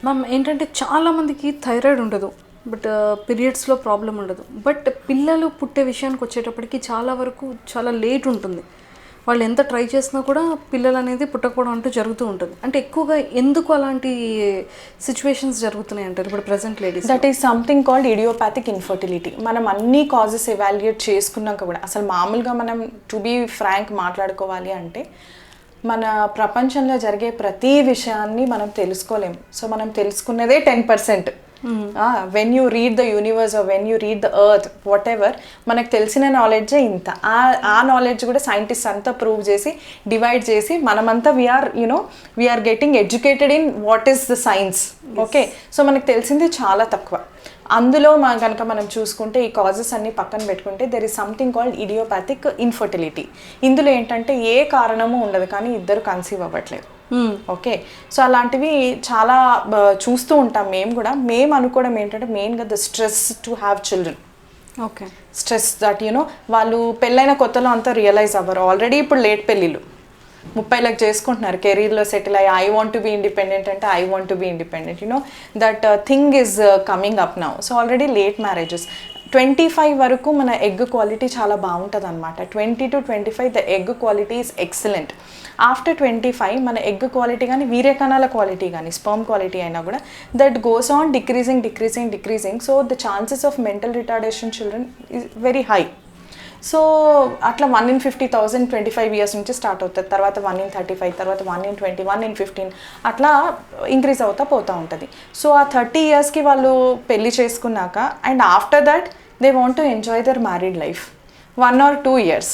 Ma'am ఏంటంటే చాలామందికి thyroid ఉండదు, బట్ పీరియడ్స్లో ప్రాబ్లం ఉండదు. బట్ పిల్లలు పుట్టే విషయానికి వచ్చేటప్పటికి చాలా వరకు చాలా లేట్ ఉంటుంది. వాళ్ళు ఎంత ట్రై చేసినా కూడా పిల్లలు అనేది పుట్టకపోవడం అంటూ జరుగుతూ ఉంటుంది. అంటే ఎక్కువగా ఎందుకు అలాంటి సిచ్యువేషన్స్ జరుగుతున్నాయి అంటారు ఇప్పుడు present ladies? That is something called idiopathic infertility. మనం అన్ని కాజెస్ ఎవాల్యుయేట్ చేసుకున్నాక కూడా అసలు మామూలుగా మనం టు బీ ఫ్రాంక్ మాట్లాడుకోవాలి అంటే మన ప్రపంచంలో జరిగే ప్రతి విషయాన్ని మనం తెలుసుకోలేం. సో మనం తెలుసుకున్నదే 10%. When you read the universe or when you read the earth whatever, మనకు తెలిసిన నాలెడ్జే ఇంత. ఆ నాలెడ్జ్ కూడా సైంటిస్ట్ అంతా ప్రూవ్ చేసి డివైడ్ చేసి మనమంతా we are getting educated in what is the science. Okay, so మనకు తెలిసింది చాలా తక్కువ. అందులో కనుక మనం చూసుకుంటే ఈ కాజెస్ అన్ని పక్కన పెట్టుకుంటే there is something called idiopathic infertility. ఇందులో ఏంటంటే ఏ కారణము ఉండదు కానీ ఇద్దరు కన్సీవ్ అవ్వట్లేదు. ఓకే, సో అలాంటివి చాలా చూస్తూ ఉంటాం మేము కూడా. మేము అనుకోవడం ఏంటంటే మెయిన్గా the stress to have children. Okay, stress that వాళ్ళు పెళ్ళైన కొత్తలో అంతా రియలైజ్ అవ్వరు. ఆల్రెడీ ఇప్పుడు లేట్ పెళ్ళిళ్ళు 30లకు చేసుకుంటున్నారు, కెరీర్లో సెటిల్ అయ్యి I want to be independent అంటే I want to be independent, that thing is coming up now. So already late marriages. 25 వరకు మన ఎగ్ క్వాలిటీ చాలా బాగుంటుంది అనమాట. 20 to 25 the egg quality is excellent. After 25 మన ఎగ్ క్వాలిటీ కానీ వీర్యకణాల quality కానీ sperm quality అయినా కూడా that goes on decreasing. So the chances of mental retardation children is very high. So అట్లా 1 in 50,000 25 years నుంచి స్టార్ట్ అవుతుంది. తర్వాత 1 in 35, తర్వాత 1 in 20, 1 in 15 అట్లా ఇంక్రీజ్ అవుతా పోతూ ఉంటుంది. సో ఆ 30 yearsకి వాళ్ళు పెళ్ళి చేసుకున్నాక and after that they want to enjoy their married life 1 or 2 years.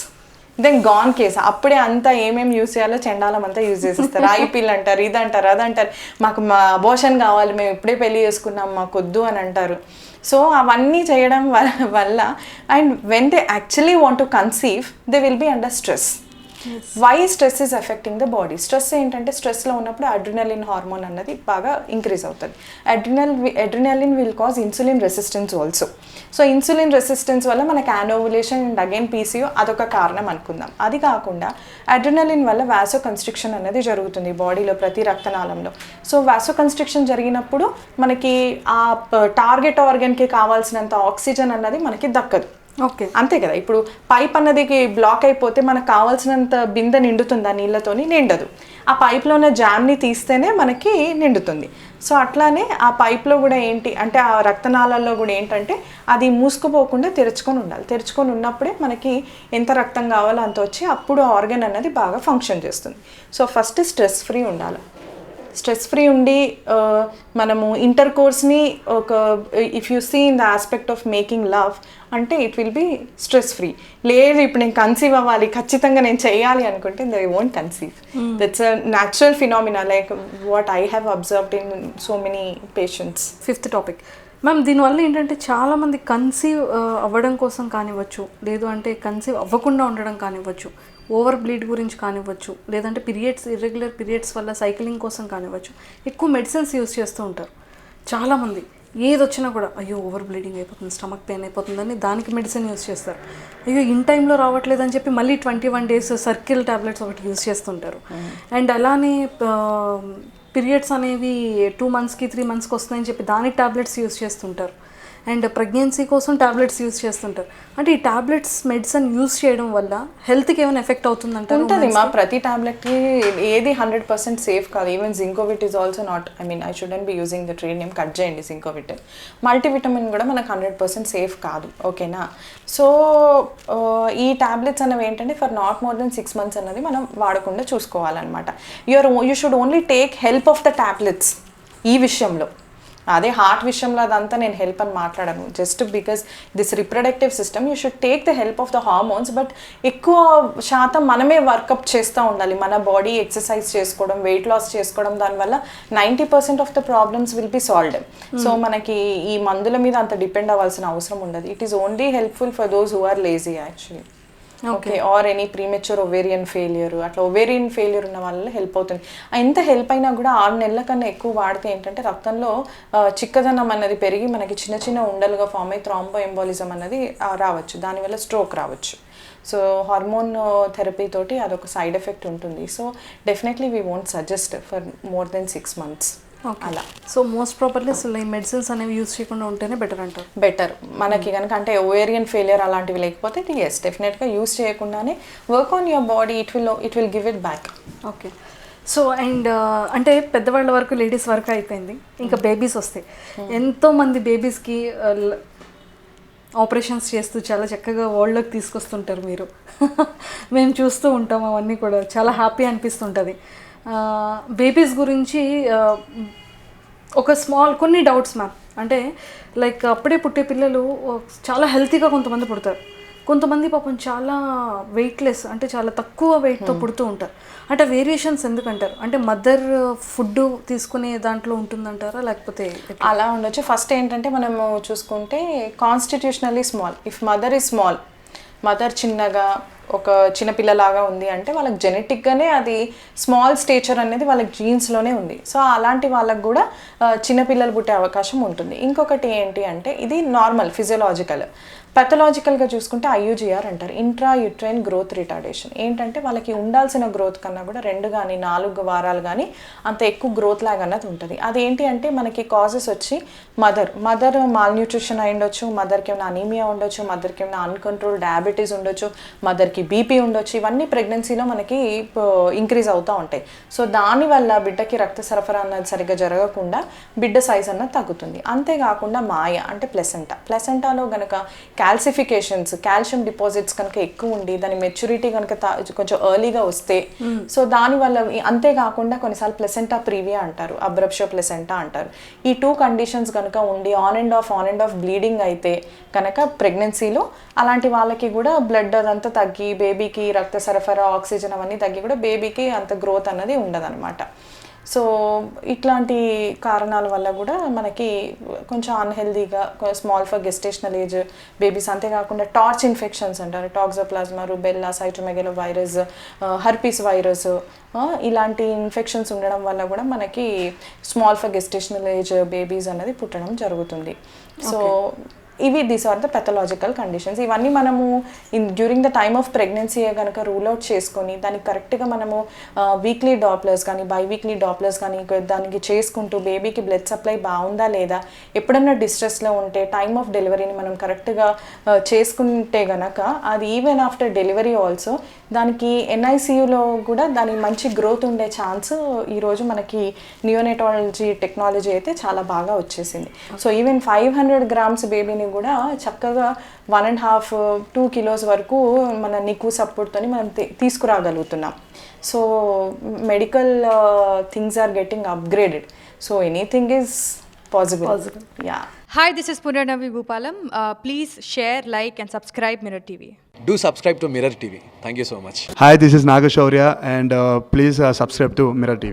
Then gone case. అప్పుడే అంతా ఏమేమి యూజ్ చేయాలో చెండాలం అంతా యూజ్ చేసేస్తారు. ఐపీల్ అంటారు, ఇదంటారు, అదంటారు, మాకు మా అబోర్షన్ కావాలి, మేము ఇప్పుడే పెళ్ళి చేసుకున్నాం, మాకు వద్దు అని అంటారు. సో అవన్నీ చేయడం వల్ల and when they actually want to conceive they will be under stress. Why stress is effecting the body? Stress ఏంటంటే స్ట్రెస్లో ఉన్నప్పుడు అడ్రినలిన్ హార్మోన్ అన్నది బాగా ఇంక్రీజ్ అవుతుంది. Adrenaline will cause insulin resistance also. So insulin resistance వల్ల మనకి యానోవులేషన్ and again PCO అదొక కారణం అనుకుందాం. అది కాకుండా అడ్రినలిన్ వల్ల వాసో కన్స్ట్రిక్షన్ అనేది జరుగుతుంది బాడీలో ప్రతి రక్తనాళంలో. సో వాసో కన్స్ట్రిక్షన్ జరిగినప్పుడు మనకి ఆ టార్గెట్ ఆర్గన్కి కావాల్సినంత ఆక్సిజన్ అన్నది మనకి దక్కదు. ఓకే, అంతే కదా. ఇప్పుడు పైప్ అన్నదికి బ్లాక్ అయిపోతే మనకు కావాల్సినంత బిందె నిండుతుంది, ఆ నీళ్ళతోని నిండదు. ఆ పైప్లో ఉన్న జామ్ని తీస్తేనే మనకి నిండుతుంది. సో అట్లానే ఆ పైప్లో కూడా ఏంటి అంటే ఆ రక్తనాళాల్లో కూడా ఏంటంటే అది మూసుకుపోకుండా తెరుచుకొని ఉండాలి. తెరుచుకొని ఉన్నప్పుడే మనకి ఎంత రక్తం కావాలో అంత వచ్చి అప్పుడు ఆర్గన్ అన్నది బాగా ఫంక్షన్ చేస్తుంది. సో ఫస్ట్ స్ట్రెస్ ఫ్రీ ఉండాలి. స్ట్రెస్ ఫ్రీ ఉండి మనము ఇంటర్ కోర్స్ని ఒక if you see in the aspect of making love అంటే it will be stress free. లేదు ఇప్పుడు నేను కన్సీవ్ అవ్వాలి, ఖచ్చితంగా నేను చేయాలి అనుకుంటే they won't conceive. That's a natural phenomena like what I have observed in so many patients. 5th topic ma'am, దీనివల్ల ఏంటంటే చాలామంది కన్సీవ్ అవ్వడం కోసం కానివ్వచ్చు, లేదు అంటే కన్సీవ్ అవ్వకుండా ఉండడం కానివ్వచ్చు, ఓవర్ బ్లీడ్ గురించి కానివ్వచ్చు, లేదంటే ఇర్రెగ్యులర్ పీరియడ్స్ వల్ల సైక్లింగ్ కోసం కానివ్వచ్చు, ఎక్కువ మెడిసిన్స్ యూస్ చేస్తూ ఉంటారు చాలామంది. ఏది వచ్చినా కూడా అయ్యో ఓవర్ బ్లీడింగ్ అయిపోతుంది, స్టమక్ పెయిన్ అయిపోతుందని దానికి మెడిసిన్ యూస్ చేస్తారు. అయ్యో ఇన్ టైంలో రావట్లేదని చెప్పి మళ్ళీ 21 days సర్కిల్ టాబ్లెట్స్ ఒకటి యూస్ చేస్తుంటారు. అండ్ అలానే పీరియడ్స్ అనేవి 2 monthsకి 3 monthsకి వస్తున్నాయని చెప్పి దానికి టాబ్లెట్స్ యూస్ చేస్తుంటారు. అండ్ ప్రెగ్నెన్సీ కోసం టాబ్లెట్స్ యూస్ చేస్తుంటారు. అంటే ఈ టాబ్లెట్స్ మెడిసిన్ యూస్ చేయడం వల్ల హెల్త్కి ఏమైనా ఎఫెక్ట్ అవుతుందంటే? ఉంటుంది మా ప్రతి టాబ్లెట్కి ఏది 100% సేఫ్ కాదు. Even Zincovit is also not, I shouldn't be using the trade name, cut చేయండి జింకోవిట్. మల్టీవిటమిన్ కూడా మనకు 100% సేఫ్ కాదు. ఓకేనా? సో ఈ టాబ్లెట్స్ అనేవి ఏంటంటే for not more than 6 months అన్నది మనం వాడకుండా చూసుకోవాలన్నమాట. You should only take help of the tablets ఈ విషయంలో. అదే హార్ట్ విషయంలో అదంతా నేను హెల్ప్ అని మాట్లాడను. Just because this reproductive system you should take the help of the hormones. But ఎక్కువ శాతం మనమే వర్కప్ చేస్తూ ఉండాలి. మన బాడీ ఎక్సర్సైజ్ చేసుకోవడం, వెయిట్ లాస్ చేసుకోవడం, దానివల్ల 90% of the problems will be solved. So మనకి ఈ మందుల మీద అంత డిపెండ్ అవ్వాల్సిన అవసరం ఉండదు. It is only helpful for those who are lazy actually. Okay, or any premature ovarian failure, అట్లా ఒవేరియన్ ఫెయిల్యూర్ ఉన్న వాళ్ళ హెల్ప్ అవుతుంది. ఎంత హెల్ప్ అయినా కూడా 6 నెలల కన్నా ఎక్కువ వాడితే ఏంటంటే రక్తంలో చిక్కదనం అన్నది పెరిగి మనకి చిన్న చిన్న ఉండలుగా ఫామ్ అయ్యి థ్రాంబో ఎంబాలిజం అన్నది రావచ్చు. దానివల్ల స్ట్రోక్ రావచ్చు. సో హార్మోన్ థెరపీ తోటి అదొక సైడ్ ఎఫెక్ట్ ఉంటుంది. So definitely we won't suggest for more than 6 months. అలా సో మోస్ట్ ప్రాపర్లీ అసలు ఈ మెడిసిన్స్ అనేవి యూస్ చేయకుండా ఉంటేనే బెటర్ అంటారు. బెటర్ మనకి కనుక అంటే ఓవేరియన్ ఫెయిలియర్ అలాంటివి లేకపోతే ఎస్ డెఫినెట్గా యూస్ చేయకుండానే work on your body, it will give it back. Okay. So and అంటే పెద్దవాళ్ళ వరకు లేడీస్ వరకు అయిపోయింది, ఇంకా బేబీస్ వస్తాయి. ఎంతోమంది బేబీస్కి ఆపరేషన్స్ చేస్తూ చాలా చక్కగా వరల్డ్లోకి తీసుకొస్తుంటారు మీరు. మేము చూస్తూ ఉంటాం అవన్నీ కూడా, చాలా హ్యాపీ అనిపిస్తుంటుంది. బేబీస్ గురించి ఒక కొన్ని డౌట్స్ మ్యామ్. అంటే లైక్ అప్పుడే పుట్టే పిల్లలు చాలా హెల్తీగా కొంతమంది పుడతారు, కొంతమంది పాపం చాలా వెయిట్లెస్, అంటే చాలా తక్కువ వెయిట్తో పుడుతూ ఉంటారు. అంటే వేరియేషన్స్ ఎందుకంటారు? అంటే మదర్ ఫుడ్ తీసుకునే దాంట్లో ఉంటుందంటారా, లేకపోతే అలా ఉండొచ్చు. ఫస్ట్ ఏంటంటే మనము చూసుకుంటే constitutionally small, if mother is small, mother చిన్నగా ఒక చిన్నపిల్లలాగా ఉంది అంటే వాళ్ళకి జెనెటిక్గానే అది స్మాల్ స్టేచర్ అనేది వాళ్ళకి జీన్స్లోనే ఉంది. సో అలాంటి వాళ్ళకి కూడా చిన్నపిల్లలు పుట్టే అవకాశం ఉంటుంది. ఇంకొకటి ఏంటి అంటే ఇది నార్మల్ ఫిజియోలాజికల్. పెథలాజికల్గా చూసుకుంటే IUGR అంటారు, ఇంట్రా యూట్రైన్ గ్రోత్ రిటార్డేషన్. ఏంటంటే వాళ్ళకి ఉండాల్సిన గ్రోత్ కన్నా కూడా 2 కానీ 4 వారాలు కానీ అంత ఎక్కువ గ్రోత్ లాగా అన్నది ఉంటుంది. అదేంటి అంటే మనకి కాజెస్ వచ్చి మదర్ మాల్న్యూట్రిషన్ అయి ఉండొచ్చు, మదర్కి ఏమైనా అనీమియా ఉండొచ్చు, మదర్కి ఏమైనా అన్కంట్రోల్ డయాబెటీస్ ఉండొచ్చు, మదర్కి BP ఉండొచ్చు. ఇవన్నీ ప్రెగ్నెన్సీలో మనకి ఇంక్రీజ్ అవుతూ ఉంటాయి. సో దానివల్ల బిడ్డకి రక్త సరఫరా అన్నది సరిగ్గా జరగకుండా బిడ్డ సైజ్ అన్నది తగ్గుతుంది. అంతేకాకుండా మాయ అంటే ప్లెసెంటాలో కనుక క్యాల్సిఫికేషన్స్, కాల్షియం డిపాజిట్స్ కనుక ఎక్కువ ఉండి దాని మెచ్యూరిటీ కనుక కొంచెం ఎర్లీగా వస్తే, సో దానివల్ల అంతేకాకుండా కొన్నిసార్లు ప్లెసెంటా ప్రీవియా అంటారు, అబ్రప్షో ప్లెసెంటా అంటారు. ఈ 2 కండిషన్స్ కనుక ఉండి ఆన్ అండ్ ఆఫ్ బ్లీడింగ్ అయితే కనుక ప్రెగ్నెన్సీలో అలాంటి వాళ్ళకి కూడా బ్లడ్ అదంతా తగ్గి బేబీకి రక్త సరఫరా, ఆక్సిజన్ అవన్నీ తగ్గి కూడా బేబీకి అంత గ్రోత్ అన్నది ఉండదన్నమాట. సో ఇట్లాంటి కారణాల వల్ల కూడా మనకి కొంచెం అన్హెల్దీగా small for gestational age babies, అంతేకాకుండా టార్చ్ ఇన్ఫెక్షన్స్ అంటారు, toxoplasma, rubella, cytomegalovirus, herpes virus, ఇలాంటి ఇన్ఫెక్షన్స్ ఉండడం వల్ల కూడా మనకి small for gestational age babies అనేది పుట్టడం జరుగుతుంది. So these are the pathological conditions. ఇవన్నీ మనము during the time of pregnancy కనుక రూల్ అవుట్ చేసుకొని దానికి కరెక్ట్గా మనము వీక్లీ డాప్లర్స్ కానీ బైవీక్లీ డాప్లర్స్ కానీ దానికి చేసుకుంటూ బేబీకి బ్లడ్ సప్లై బాగుందా లేదా, ఎప్పుడన్నా డిస్ట్రెస్లో ఉంటే టైమ్ ఆఫ్ డెలివరీని మనం కరెక్ట్గా చేసుకుంటే గనక అది ఈవెన్ ఆఫ్టర్ డెలివరీ ఆల్సో దానికి NICUలో కూడా దాని మంచి గ్రోత్ ఉండే ఛాన్స్ ఈరోజు మనకి నియోనెటాలజీ టెక్నాలజీ అయితే చాలా బాగా వచ్చేసింది. సో ఈవెన్ 500 grams బేబీని కూడా చక్కగా 1.5-2 kilos వరకు మన NICU సపోర్ట్తో మనం తీసుకురాగలుగుతున్నాం. So medical things are getting upgraded. So anything is possible. Yeah. Hi, this is Punarnavi Bhupalam. Please share, like and subscribe Mirror TV. Do subscribe to Mirror TV. Thank you so much. Hi, this is Nagashaurya and please subscribe to Mirror TV.